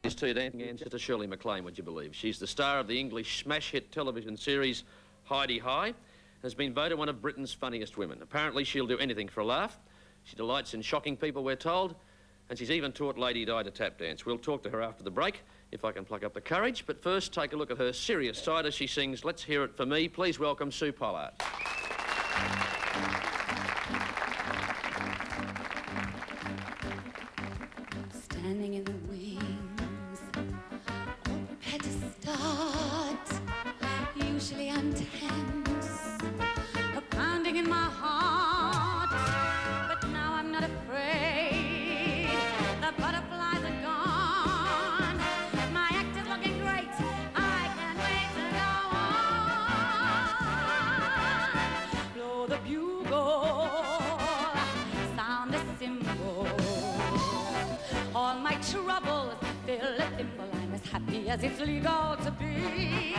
Is to dancing ancestor Shirley MacLaine, would you believe? She's the star of the English smash hit television series Heidi High, has been voted one of Britain's funniest women. Apparently she'll do anything for a laugh. She delights in shocking people, we're told, and she's even taught Lady Di to tap dance. We'll talk to her after the break, if I can pluck up the courage, but first take a look at her serious side as she sings Let's Hear It For Me. Please welcome Sue Pollard. Standing in the wings, all prepared to start. Usually I'm tense, a pounding in my heart, but now I'm not afraid. The butterflies are gone. My act is looking great. I can't wait to go on. Blow the bugle, sound the cymbal. All my troubles fill a thimble. I'm as happy as it's legal to be.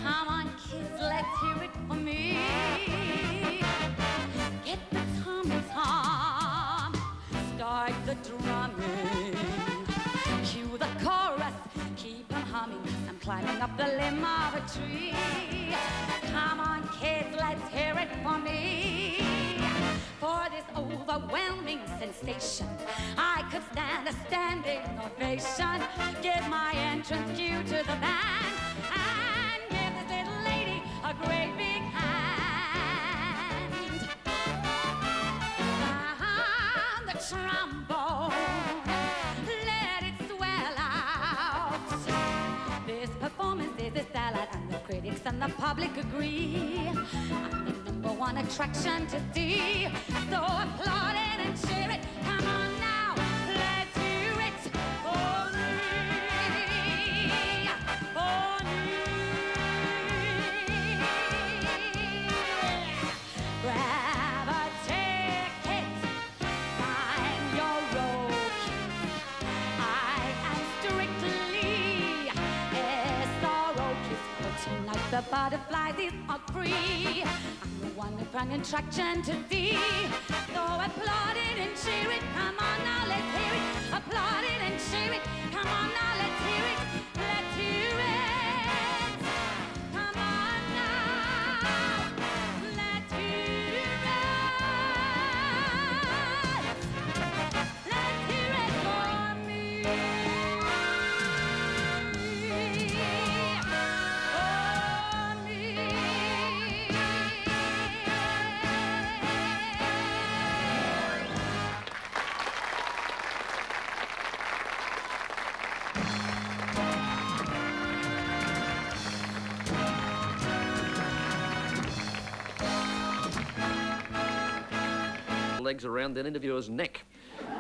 Come on, kids, let's hear it for me. Get the tom-tom, start the drumming. Cue the chorus, keep on humming. I'm climbing up the limb of a tree. Come on, kids, let's hear it for me. For this overwhelming sensation, I could stand a standing ovation. Give my entrance cue to the band and give this little lady a great big hand. Sound the trombone, let it swell out. This performance is a sellout, and the critics and the public agree. I'm the #1 attraction to see. So applaud it and cheer it. Come on now, let's hear it for me, for me. Grab a ticket, find your row key. I am strictly SRO kiss. But tonight the butterflies are free. One fun attraction to see. So applaud it and cheer it. Come on now, let's hear it. Applaud it and cheer it. Come on now, let's hear it. Let's hear it. Come on now, let's hear it. Let's hear it for me. Legs around that interviewer's neck.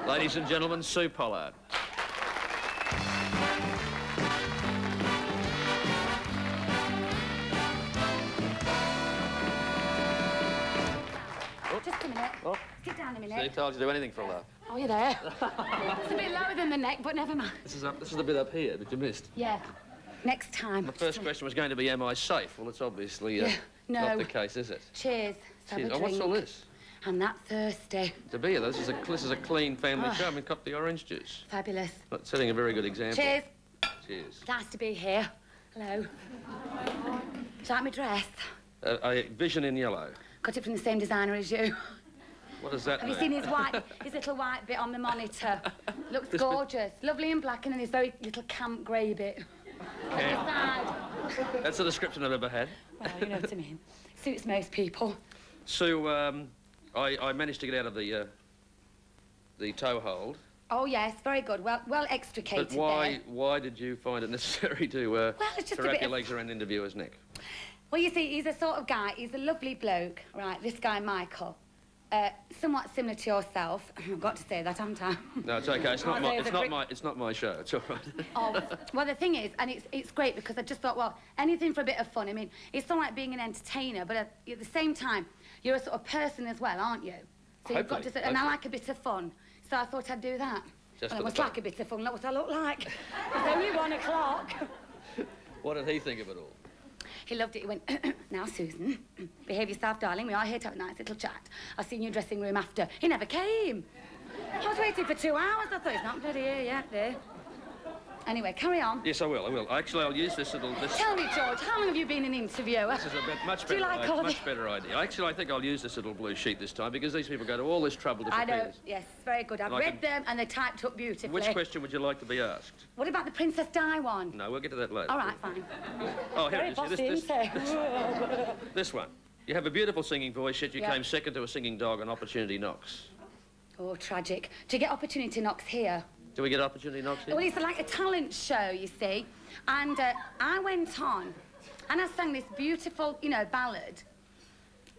Ladies and gentlemen, Sue Pollard. Just a minute. Oh. Sit down a minute. Steve told you to do anything for a laugh. Oh, you're there. It's a bit lower than the neck, but never mind. This is the bit up here that you missed. Yeah. Next time. The first question was going to be, am I safe? Well, it's obviously no. not the case, is it? Cheers. Cheers. Oh, what's all this? I'm that thirsty. To be here, this is a clean family show. I mean, cop the orange juice. Fabulous. That's setting a very good example. Cheers. Cheers. Nice to be here. Hello. Do you like my dress? A vision in yellow. Got it from the same designer as you. What does that Have mean? you seen his little white bit on the monitor? Looks This gorgeous. Lovely and black, and then his very little camp grey bit. Camp. Side. That's a description I've ever had. Well, you know what I mean. Suits most people. Sue, I managed to get out of the toe hold. Oh yes, very good. Well extricated. But why did you find it necessary to it's just wrap your legs around an interviewer's neck? Well, you see, he's a sort of guy. He's a lovely bloke, right? This guy, Michael. Somewhat similar to yourself. I've got to say that, haven't I? No, it's okay. It's not my show. It's all right. Oh, well, the thing is, and it's great because I just thought, well, anything for a bit of fun. I mean, it's not like being an entertainer, but at the same time, you're a sort of person as well, aren't you? So you've got to, and I like a bit of fun, so I thought I'd do that. Just well, it must like a bit of fun. Look what I look like. It's only 1 o'clock. What did he think of it all? He loved it. He went, now, Susan, behave yourself, darling. We are here to have a nice little chat. I'll see you in your dressing room after. He never came. I was waiting for 2 hours. I thought, he's not bloody here yet, there. Anyway, carry on. Yes, I will. Actually, I'll use this little... Tell me, George, how long have you been an interviewer? This is a much better idea. Actually, I think I'll use this little blue sheet this time because these people go to all this trouble to prepare. I know, yes, very good. I've read them and they're typed up beautifully. Which question would you like to be asked? What about the Princess Di one? No, we'll get to that later. All right, fine. Oh, here very it is. This one. You have a beautiful singing voice, yet you came second to a singing dog on Opportunity Knocks. Oh, tragic. Do you get Opportunity Knocks here? Do we get Opportunity Knocks here? Well, it's like a talent show, you see. And I went on and I sang this beautiful, you know, ballad.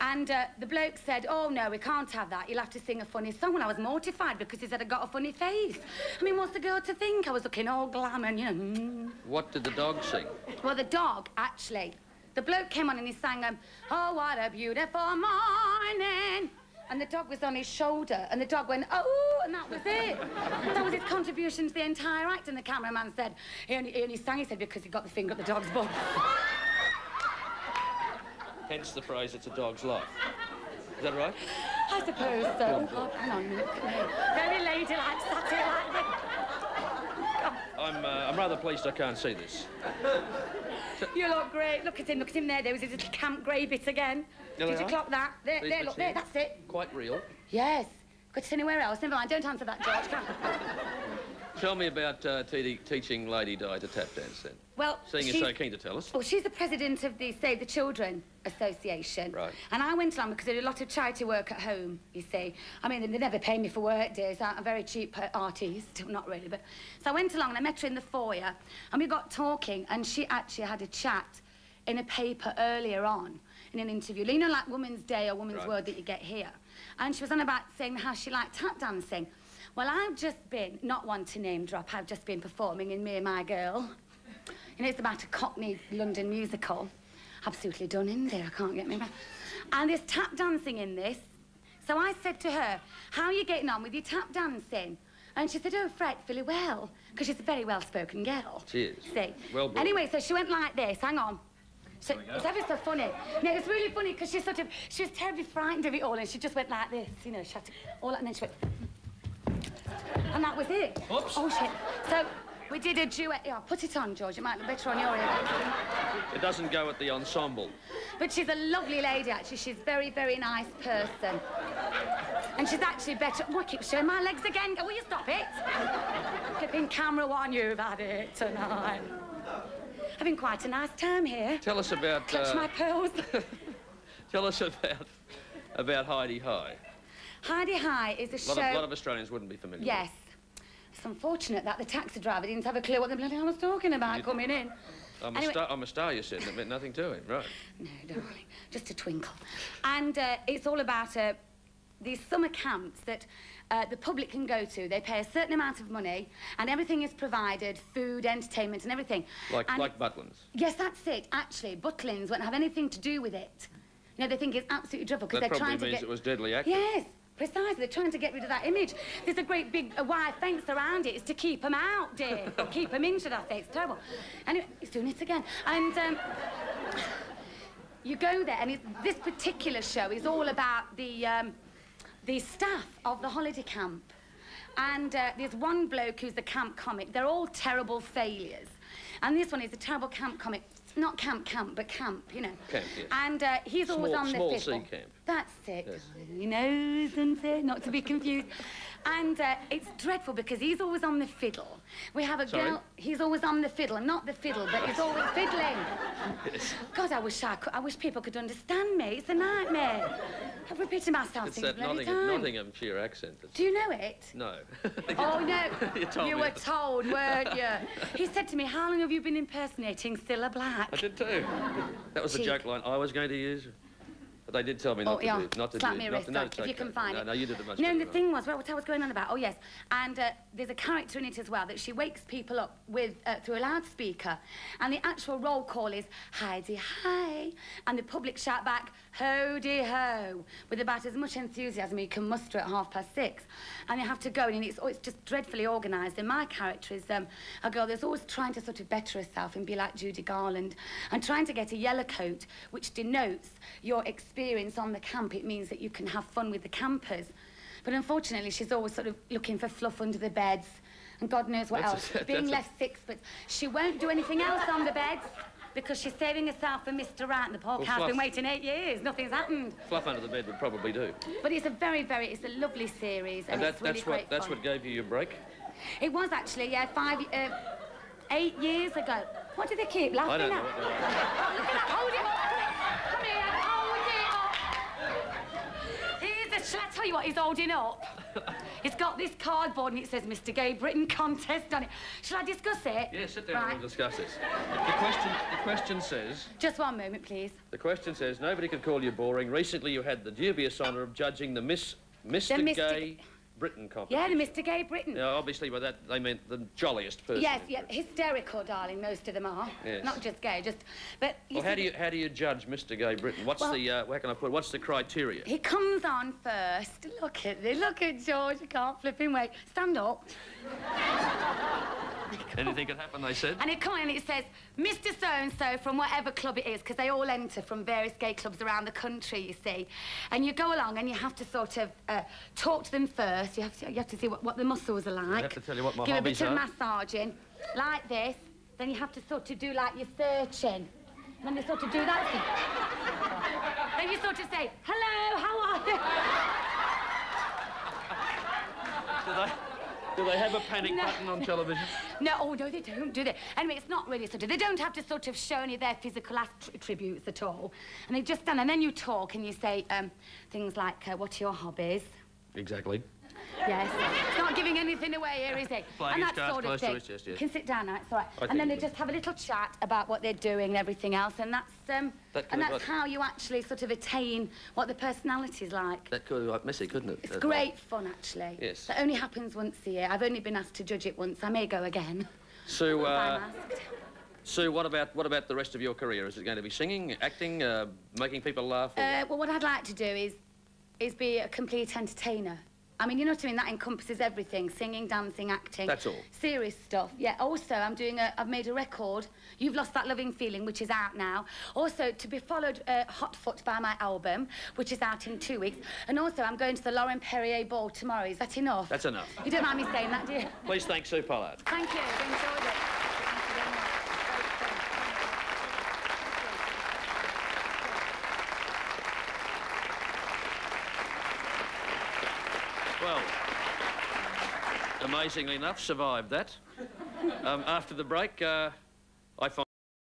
And the bloke said, oh, no, we can't have that. You'll have to sing a funny song. And I was mortified because he said I got a funny face. I mean, what's the girl to think? I was looking all glam and, you know... What did the dog sing? Well, the dog, actually. The bloke came on and he sang, oh, what a beautiful morning. And the dog was on his shoulder, and the dog went, oh, and that was it. That was his contribution to the entire act, and the cameraman said, he only sang, he said, because he got the finger up the dog's butt. Hence the phrase, it's a dog's life. Is that right? I suppose so. Oh, hang on, look at me. Very ladylike, sat here like this. I'm rather pleased I can't see this. You look great. Look at him there. There was his little camp grey bit again. Did you clock that? There, look, there, that's it. Quite real. Yes. Got to see anywhere else. Never mind, don't answer that, George. Tell me about teaching Lady Di to tap dance, then. Well, seeing you're so keen to tell us. Well, she's the president of the Save the Children Association. Right. And I went along because I did a lot of charity work at home, you see. I mean, they never pay me for work days. I'm a very cheap artist. Not really, but... So I went along and I met her in the foyer, and we got talking, and she actually had a chat in a paper earlier on, in an interview. You know, like Woman's Day or Woman's Word that you get here. And she was on about saying how she liked tap dancing. Well, I've just been, not one to name drop, I've just been performing in Me and My Girl. You know, it's about a Cockney London musical. Absolutely done in there, I can't get me back. And there's tap dancing in this. So I said to her, how are you getting on with your tap dancing? And she said, oh, frightfully well, because she's a very well-spoken girl. She is. See? Well brought. Anyway, so she went like this, hang on. So, it's ever so funny. No, it's really funny because she was terribly frightened of it all, and she just went like this, you know, she had to, and then she went... And that was it. Oops. Oh, shit. So, we did a duet. Yeah, put it on, George. It might look better on your ear. It doesn't go at the ensemble. But she's a lovely lady, actually. She's a very, very nice person. And she's actually better... Oh, I keep showing my legs again. Will you stop it? Flipping camera one, you've had it tonight. Having quite a nice time here. Tell us about... Clutch my pearls. Tell us about Heidi High. Heidi High is a show... A lot of Australians wouldn't be familiar Yes. It's unfortunate that the taxi driver didn't have a clue what the bloody hell I was talking about coming in. I'm a star, you said. That meant nothing to him, right? No, darling. Just a twinkle. And it's all about these summer camps that the public can go to. They pay a certain amount of money and everything is provided, food, entertainment and everything. Like Butlins? Yes, that's it. Actually, Butlins won't have anything to do with it. You know, they think it's absolutely dreadful because they're trying to get... That probably means it was deadly active. Yes. Precisely, they're trying to get rid of that image. There's a great big wire fence around it. It's to keep them out, dear. Or keep them in, should I say. It's terrible. Anyway, he's doing it again. And you go there, and this particular show is all about the staff of the holiday camp. And there's one bloke who's the camp comic. They're all terrible failures. And this one is a terrible camp comic. Not camp, but camp, you know. Camp, yes. And he's always on the fiddle. Small C camp. That's it. Yes. He knows, isn't it? Not to be confused. And it's dreadful because he's always on the fiddle. We have a girl... He's always on the fiddle. Not the fiddle, but he's always fiddling. Yes. God, I wish people could understand me. It's a nightmare. I'm repeating myself. It's that Nottinghamshire accent. Do you know it? No. Oh, no. You were told, weren't you? He said to me, how long have you been impersonating Cilla Black? I did too. That was the joke line I was going to use. But they did tell me not to do. Slap me a wrist off if you can find it. No, you did it much better. No, the thing was, what I was going on about, oh, yes, and there's a character in it as well that she wakes people up with through a loudspeaker, and the actual roll call is Heidi Hi, and the public shout back, ho-de-ho, with about as much enthusiasm you can muster at 6:30. And you have to go, and it's just dreadfully organised. And my character is a girl that's always trying to sort of better herself and be like Judy Garland, and trying to get a yellow coat, which denotes your experience on the camp. It means that you can have fun with the campers. But unfortunately, she's always sort of looking for fluff under the beds and God knows what else. Being left 6 foot. She won't do anything else on the beds because she's saving herself for Mr. Right, and the poor cow's been waiting 8 years. Nothing's happened. Fluff under the bed would probably do. But it's a it's a lovely series, and it's really great That's what gave you your break? It was actually, yeah, 8 years ago. What do they keep laughing at? I don't know. Oh, look at that, hold it up. Come here, hold it up. Shall I tell you what he's holding up? It's got this cardboard and it says Mr. Gay Britain contest on it. Shall I discuss it? Yeah, sit down and we'll discuss this. The question says... Just one moment, please. The question says, nobody could call you boring. Recently you had the dubious honour of judging the Mr. Gay Britain competition. Yeah, the Mr. Gay Britain. Yeah, obviously by that they meant the jolliest person. Yes, yeah, hysterical, darling, most of them are. Yes. Not just gay, just... But well, how do you judge Mr. Gay Britain? What's the, how can I put it, what's the criteria? He comes on first. Look at George, you can't flip him away. Stand up. Anything could happen, they said. And it comes in and it says, Mr. So-and-so from whatever club it is, because they all enter from various gay clubs around the country, you see. And you go along and you have to sort of talk to them first. You have to see what the muscles are like. I have to tell you what my Give hobbies are. Give a bit of massaging, like this. Then you have to sort of do like your searching. And then they sort of do that thing. Then you sort of say, hello, how are you? Do they have a panic button on television? No, oh, no, they don't, do they? Anyway, it's not really sort of... They don't have to sort of show any of their physical attributes at all. And they just stand, and then you talk and you say things like, what are your hobbies? Exactly. Yes. It's not giving anything away here, is it? Playing and that sort of thing. Yes. You can sit down now, it's all right. And then they just have a little chat about what they're doing and everything else, and that's how you actually sort of attain what the personality's like. That could be quite messy, couldn't it? It's great fun, actually. Yes. That only happens once a year. I've only been asked to judge it once. I may go again. So, I'm asked. Sue, what about the rest of your career? Is it going to be singing, acting, making people laugh? Well, what I'd like to do is be a complete entertainer. I mean, you know what I mean? That encompasses everything. Singing, dancing, acting. That's all. Serious stuff. Yeah, also, I've made a record, You've Lost That Loving Feeling, which is out now. Also, to be followed hot foot by my album, which is out in 2 weeks. And also, I'm going to the Lauren Perrier Ball tomorrow. Is that enough? That's enough. You don't mind me saying that, do you? Please thank Sue Pollard. Thank you. I've enjoyed it. Well, amazingly enough, survived that. After the break, I find...